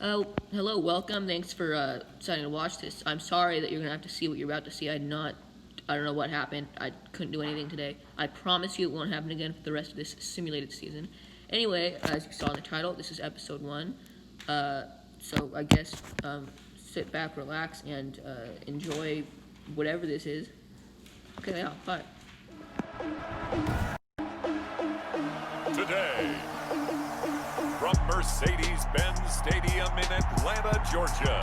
Hello, welcome. Thanks for deciding to watch this. I'm sorry that you're gonna have to see what you're about to see. I don't know what happened. I couldn't do anything today. I promise you it won't happen again for the rest of this simulated season. Anyway, as you saw in the title, this is episode 1. So I guess sit back, relax, and enjoy whatever this is. Okay, yeah, bye. Today, from Mercedes-Benz Stadium in Atlanta, Georgia,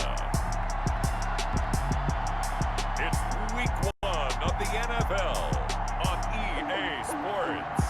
it's Week 1 of the NFL on EA Sports.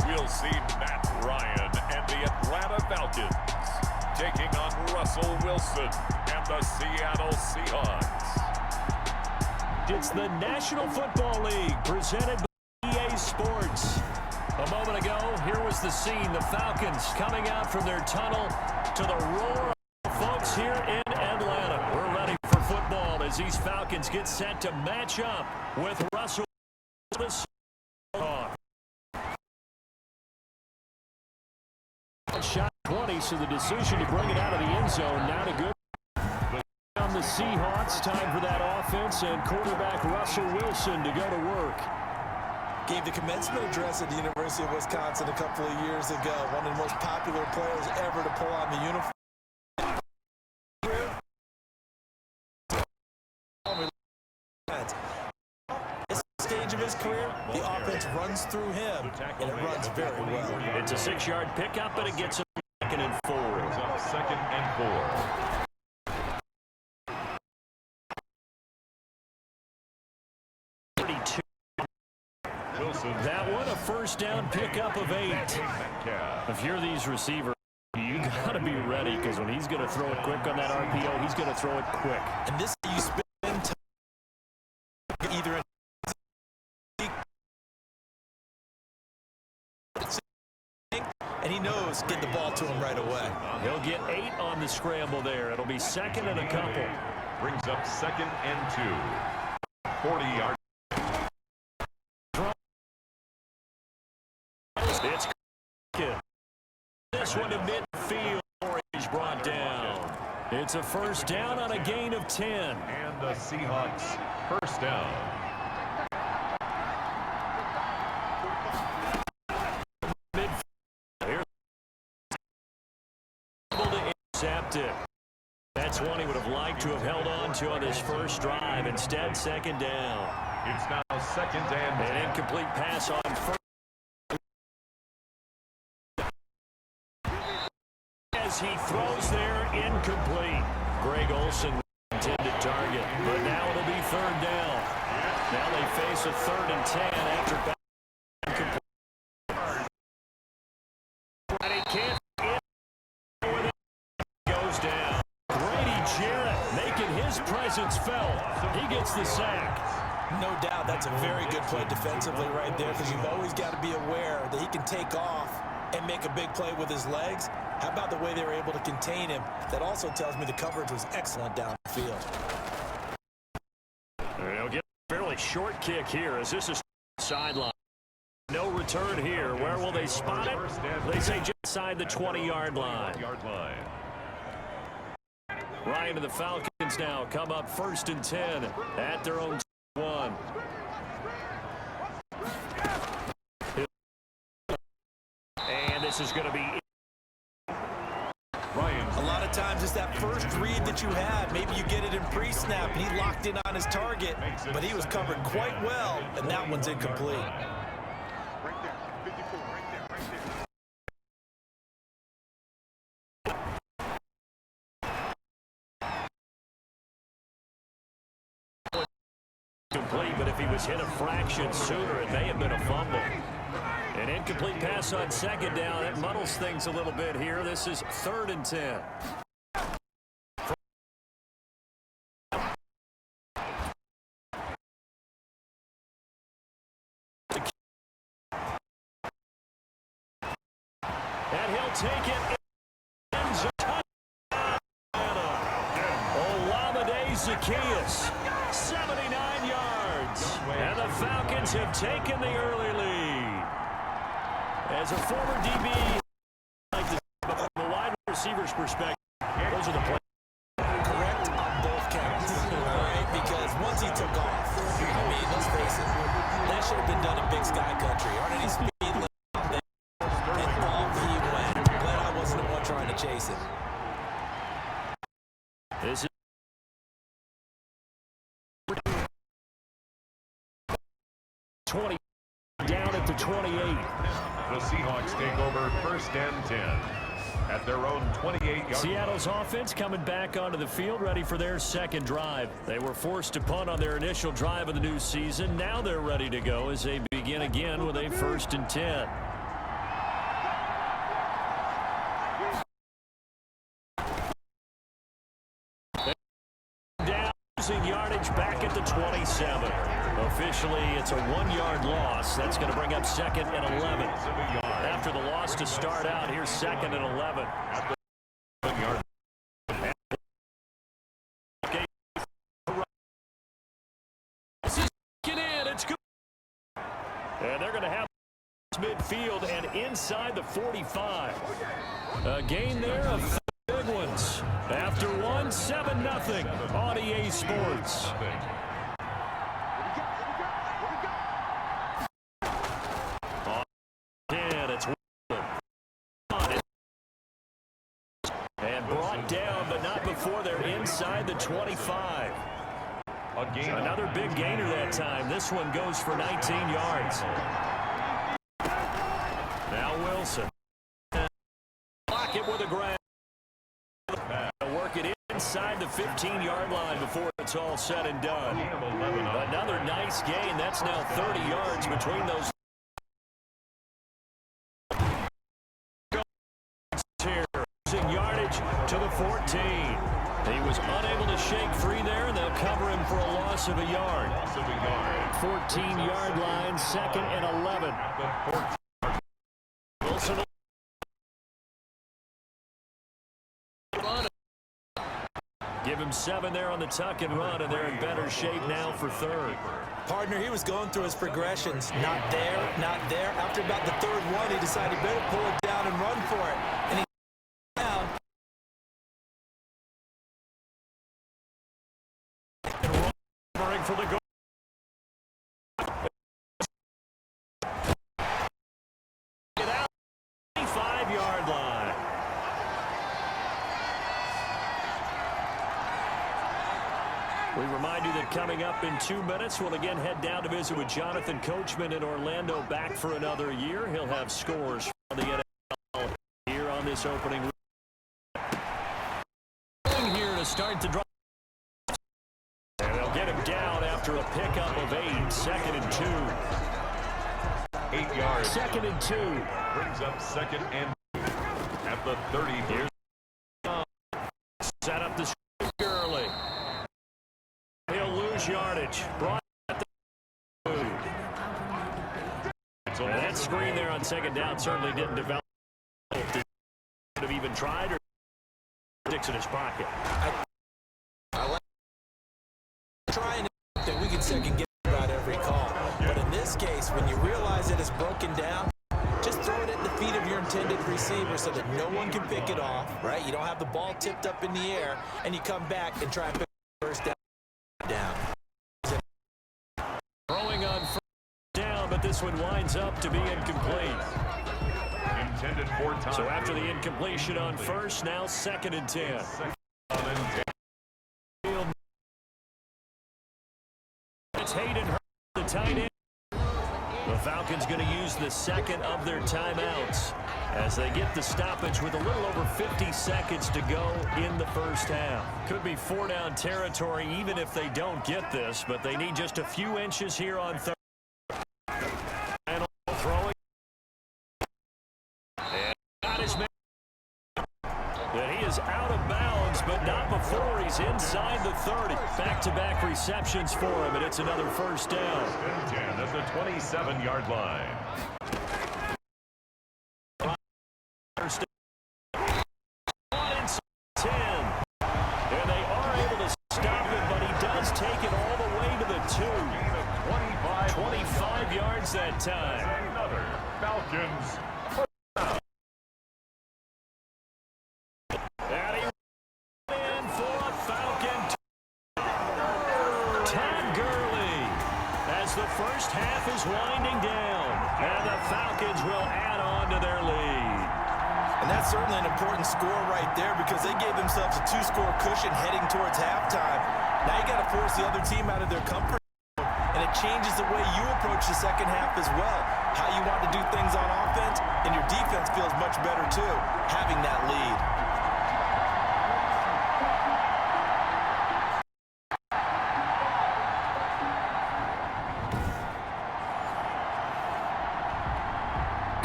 We'll see Matt Ryan and the Atlanta Falcons taking on Russell Wilson and the Seattle Seahawks. It's the National Football League presented by EA Sports. A moment ago, here was the scene. The Falcons coming out from their tunnel to the roar of folks here in Atlanta. We're ready for football as these Falcons get set to match up with Russell Wilson. Shot 20, so the decision to bring it out of the end zone now to good on the Seahawks. Time for that offense and quarterback Russell Wilson to go to work. Gave the commencement address at the University of Wisconsin a couple of years ago. One of the most popular players ever to pull on the uniform. This stage of his career, the offense runs through him, and it runs very well. It's a 6-yard pickup, and it gets him second and 4. Brings up 2nd and 4. That one, a first down pickup of 8. If you're these receivers, you got to be ready, because when he's going to throw it quick on that RPO, he's going to throw it quick. And this, you spend time either in and he knows get the ball to him right away. He'll get 8 on the scramble there. It'll be second and a couple. Brings up 2nd and 2. 40-yard. It's this one to midfield. He's brought down. It's a first down on a gain of 10. And the Seahawks first down. That's one he would have liked to have held on to on his first drive. Instead, second down. It's now 2nd and An incomplete pass on first. As he throws there, incomplete. Greg Olsen, intended target, but now it'll be 3rd down. Now they face a 3rd and 10 after back incomplete. And he can't. Presence felt. He gets the sack. No doubt that's a very good play defensively right there, because you've always got to be aware that he can take off and make a big play with his legs. How about the way they were able to contain him? That also tells me the coverage was excellent downfield. They'll get a fairly short kick here as this is sideline. No return here. Where will they spot it? They say just inside the 20-yard line. Ryan and the Falcons now come up 1st and 10 at their own 1. And this is going to be Ryan. A lot of times it's that first read that you had. Maybe you get it in pre-snap and he locked in on his target, but he was covered quite well, and that one's incomplete. complete, but if he was hit a fraction sooner, it may have been a fumble. An incomplete pass on 2nd down. That muddles things a little bit here. This is 3rd and 10. will take it. Olamide Zaccheaus, 79 yards. And the Falcons have taken the early lead. As a former DB, like to from a wide receiver's perspective, those are the plays. Correct on both counts, all right? Because once he took off, I mean, let's face it, that should have been done in Big Sky Country. Already speed limit, and off he went. Glad I wasn't the one trying to chase it. This is 20 down at the 28. The Seahawks take over 1st and 10 at their own 28-yard. Seattle's offense coming back onto the field, ready for their second drive. They were forced to punt on their initial drive of the new season. Now they're ready to go as they begin again with a 1st and 10. Down, losing yardage back at the 27. Officially, it's a 1-yard loss. That's going to bring up 2nd and 11. After the loss to start out, here's 2nd and 11. It's good. And they're going to have midfield and inside the 45. A gain there of big ones. After 7-0 on EA Sports. And brought down, but not before they're inside the 25. Another big gainer that time. This one goes for 19 yards. Now Wilson. Block it with a grab. Work it inside the 15-yard line before it's all said and done. Another nice gain. That's now 30 yards between those. Yardage to the 14. He was unable to shake free there, and they'll cover him for a loss of a yard. 14-yard line, 2nd and 11. Wilson. Give him 7 there on the tuck and run, and they're in better shape now for 3rd. Partner, he was going through his progressions. Not there, not there. After about the 3rd one, he decided he better pull it down and run for it. And he down. For the goal. Get out. 25-yard line. We remind you that coming up in 2 minutes, we'll again head down to visit with Jonathan Coachman in Orlando, back for another year. He'll have scores from the NFL here on this opening. Here to start the drive. And they'll get him down after a pickup of 8. 2nd and 2. 8 yards. 2nd and 2. Brings up 2nd and 2 at the 30. Here's set up the screen early. He'll lose yardage. Brought at the 2. And that screen there on 2nd down certainly didn't develop. Could have even tried, or sticks in his pocket. Trying that we can second guess about every call. But in this case, when you realize that it's broken down, just throw it at the feet of your intended receiver so that no one can pick it off, right? You don't have the ball tipped up in the air, and you come back and try and pick the first down. Throwing on first down, but this one winds up to be incomplete. Intended for time. So after the incompletion on first, now 2nd and 10. It's Hayden Hurst, the tight end. The Falcons going to use the 2nd of their timeouts as they get the stoppage with a little over 50 seconds to go in the first half. Could be 4-down territory even if they don't get this, but they need just a few inches here on 3rd. And throwing. And got his man. That he is out of bounds, but not before he's inside the 30. Back-to-back receptions for him, and it's another first down. 10 at the 27-yard line. 2. 25 yards that time. Another Falcons. And he in for a Falcon. Todd Gurley as the first half is winding down. And the Falcons will add on to their lead. And that's certainly an important score right there because they gave themselves a 2-score cushion heading towards halftime. Now you got to force the other team out of their comfort zone, and it changes the way you approach the second half as well. How you want to do things on offense, and your defense feels much better too, having that lead.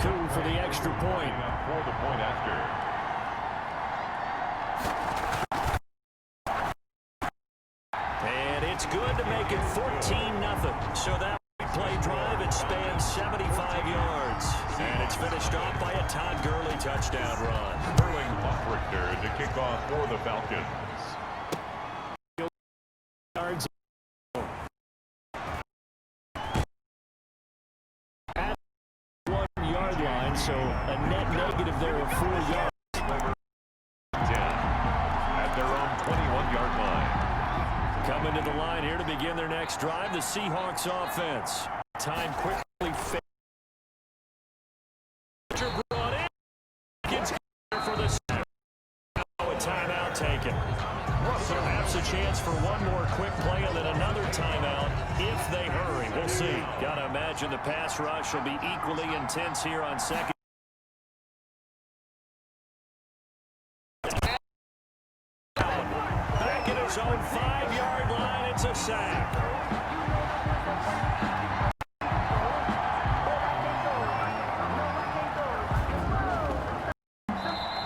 Coup for the extra point. For the point after. And it's good to make it 14-0. So that play drive, it spans 75 yards. And it's finished off by a Todd Gurley touchdown run. Sterling Lockrichter to kick off for the Falcons. Yards. At 1-yard line, so a net negative there of 4 yards. 10 at their own 21-yard line. Coming to the line here to begin their next drive, the Seahawks offense. Time quickly fades. Brought in. Gets for the a timeout taken. Perhaps a chance for one more quick play and then another timeout if they hurry. We'll see. Gotta imagine the pass rush will be equally intense here on second. Back at his own 5-yard line, it's a sack.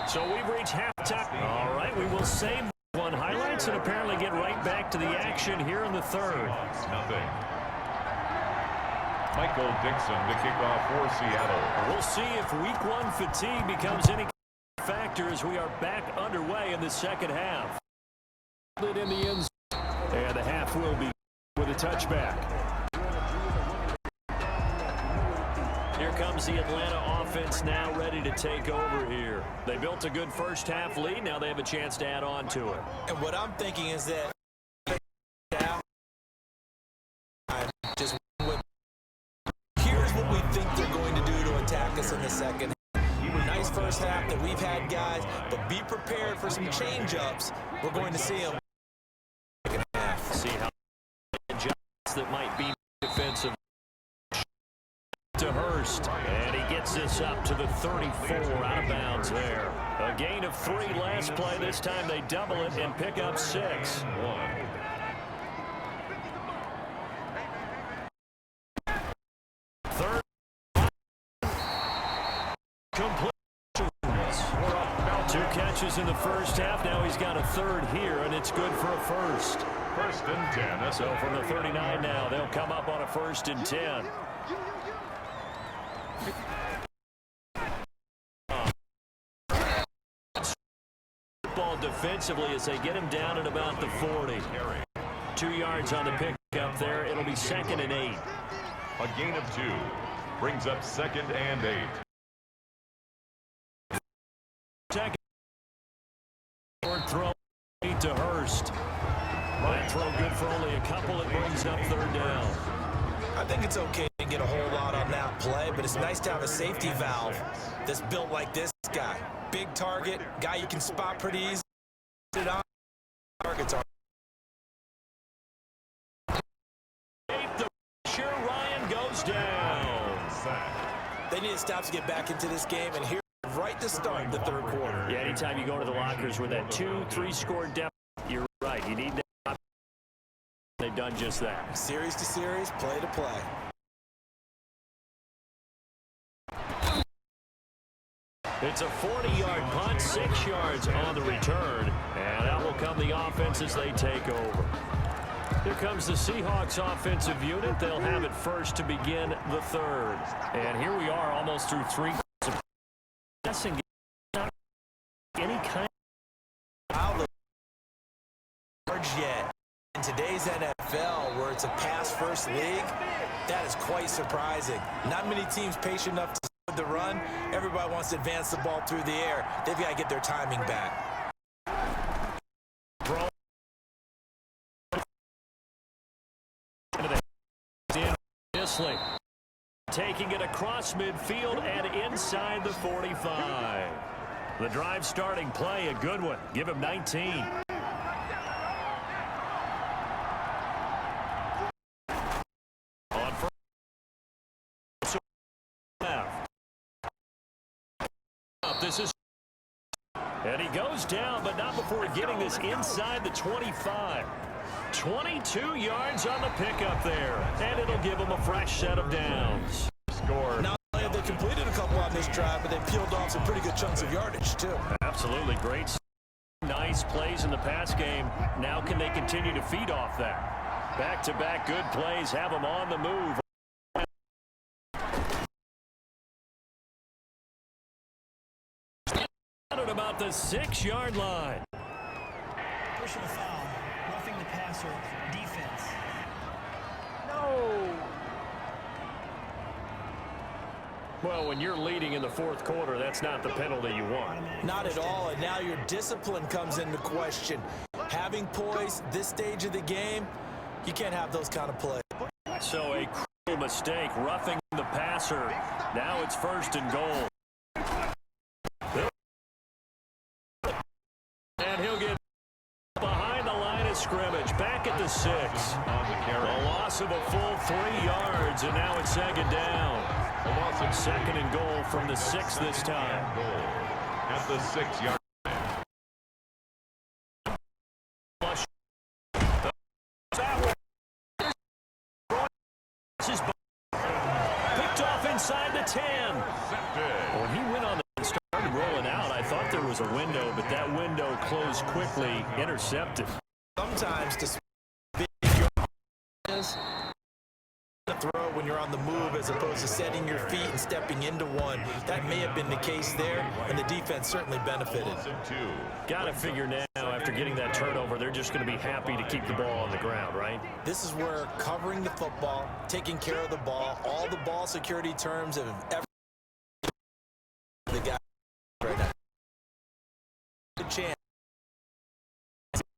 So we've reached halftime. All right, we will save one highlights and apparently get right back to the action here in the third. Nothing. Michael Dixon to kick off for Seattle. We'll see if week 1 fatigue becomes any factor as we are back underway in the second half. In the end zone. And the half will be with a touchback. Here comes the Atlanta offense now ready to take over here. They built a good first half lead. Now they have a chance to add on to it. And what I'm thinking is that just here's what we think they're going to do to attack us in the second half. Nice first half that we've had, guys, but be prepared for some change-ups. We're going to see them. See how that might be defensive to Hurst, and he gets this up to the 34, out of bounds there. A gain of 3 last play. This time they double it and pick up 6. Third completions. 2 catches in the first half. Now he's got a third here, and it's good for a first. First and 10. So from the 39 now, they'll come up on a 1st and 10. Ball defensively as they get him down at about the 40. 2 yards on the pickup there. It'll be 2nd and 8. A gain of 2 brings up 2nd and 8. Second throw to Hurst. That throw good for only a couple. It brings up 3rd down. I think it's okay to get a whole lot on that play, but it's nice to have a safety valve that's built like this guy. Big target, guy you can spot pretty easy. Targets are. The pressure, Ryan goes down. They need to stop to get back into this game, and here right to start the 3rd quarter. Yeah, anytime you go to the lockers with that 2-3 score depth, you're right. You need that. They've done just that. Series to series, play to play. It's a 40-yard punt, 6 yards on the return, and out will come the offense as they take over. Here comes the Seahawks offensive unit. They'll have it first to begin the 3rd. And here we are almost through 3 quarters. Any kind of large yet. In today's NFL, where it's a pass-first league, that is quite surprising. Not many teams patient enough to start the run. Everybody wants to advance the ball through the air. They've got to get their timing back. Taking it across midfield and inside the 45. The drive starting play, a good one. Give him 19. On first. This is. And he goes down, but not before getting this inside the 25. 22 yards on the pickup there, and it'll give them a fresh set of downs. Scored. Not only have they completed a couple on this drive, but they peeled off some pretty good chunks of yardage, too. Absolutely great. Nice plays in the pass game. Now can they continue to feed off that? Back-to-back good plays have them on the move. At about the 6-yard line. Personal foul, roughing the passer, defense. No. Well, when you're leading in the fourth quarter, that's not the penalty you want. Not at all, and now your discipline comes into question. Having poise this stage of the game, you can't have those kind of plays. So a cruel mistake, roughing the passer. Now it's 1st and goal. And he'll get behind the line of scrimmage, back at the 6. A loss of a full 3 yards, and now it's 2nd down. 2nd and goal from the 6 this time. At the 6-yard. Picked off inside the 10. When he went on and started rolling out, I thought there was a window, but that window closed quickly, intercepted. Sometimes to throw when you're on the move as opposed to setting your feet and stepping into one. That may have been the case there, and the defense certainly benefited. Got to figure now, after getting that turnover, they're just going to be happy to keep the ball on the ground, right? This is where covering the football, taking care of the ball, all the ball security terms have ever the guy right now. Good chance.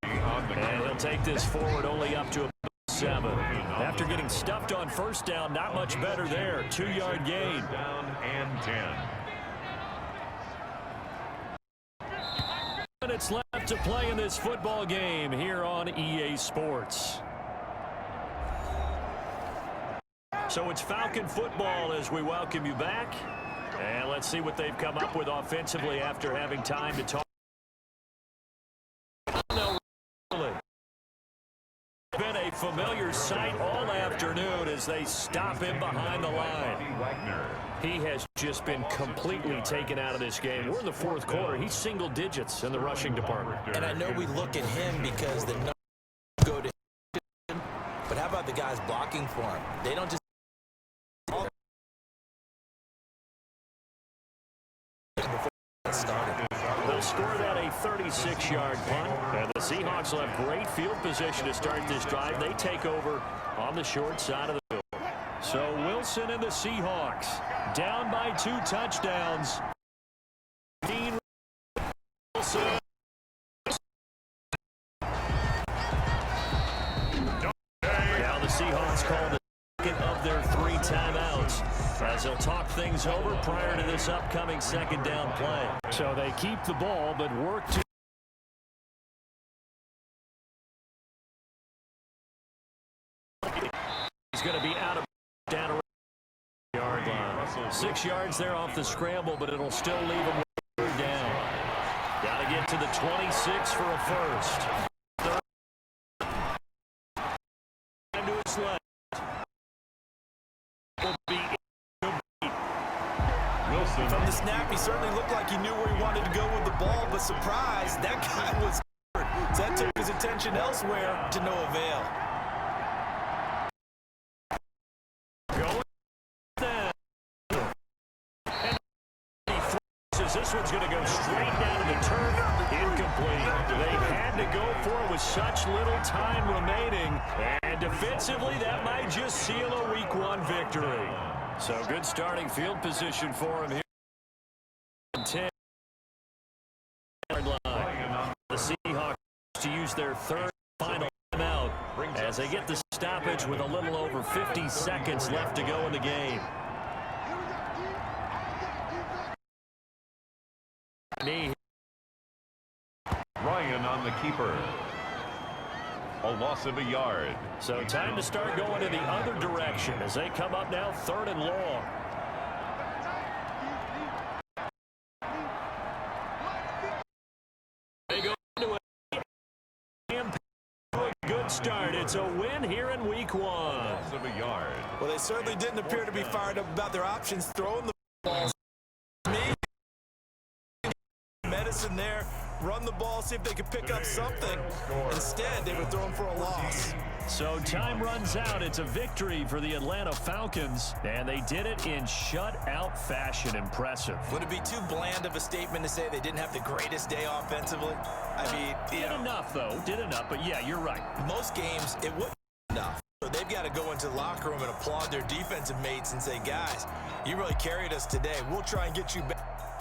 And he'll take this forward only up to 7. After getting stuffed on 1st down, not much better there. 2-yard gain. Down and 10. Minutes left to play in this football game here on EA Sports. So it's Falcon football as we welcome you back. And let's see what they've come up with offensively after having time to talk. Been a familiar sight all afternoon as they stop him behind the line. He has just been completely taken out of this game. We're in the fourth quarter. He's single digits in the rushing department. And I know we look at him because the numbers go to him, but how about the guys blocking for him? They don't just started. They'll score that a 36-yard punt. And the Seahawks will have great field position to start this drive. They take over on the short side of the field. So Wilson and the Seahawks down by 2 touchdowns. Dean Wilson. Now the Seahawks call the second of their 3 timeouts as they'll talk things over prior to this upcoming 2nd down play. So they keep the ball but work to he's going to be out of down around the yard line. 6 yards there off the scramble, but it'll still leave him down. Got to get to the 26 for a first. Time to his left. Will be Wilson. From the snap, he certainly looked like he knew where he wanted to go with the ball, but surprise, that guy was hurt. So that took his attention elsewhere to no avail. Going down. And he throws his as this one's going to go straight down to the turf. Incomplete. They had to go for it with such little time remaining. And defensively, that might just seal a Week 1 victory. So good starting field position for him here. 10 line. The Seahawks to use their third final timeout as they get the stoppage with a little over 50 seconds left to go in the game. Ryan on the keeper. A loss of a yard. So time to start going in the other direction as they come up now 3rd and long. They go into a good start. It's a win here in Week 1. Loss of a yard. Well, they certainly didn't appear to be fired up about their options throwing the ball. Medicine there. Run the ball, see if they could pick up something. Instead, they were throwing for a loss. So time runs out. It's a victory for the Atlanta Falcons, and they did it in shutout fashion. Impressive. Would it be too bland of a statement to say they didn't have the greatest day offensively? I mean, did enough, though. Did enough, but yeah, you're right. Most games, it wouldn't be enough. So they've got to go into the locker room and applaud their defensive mates and say, guys, you really carried us today. We'll try and get you back.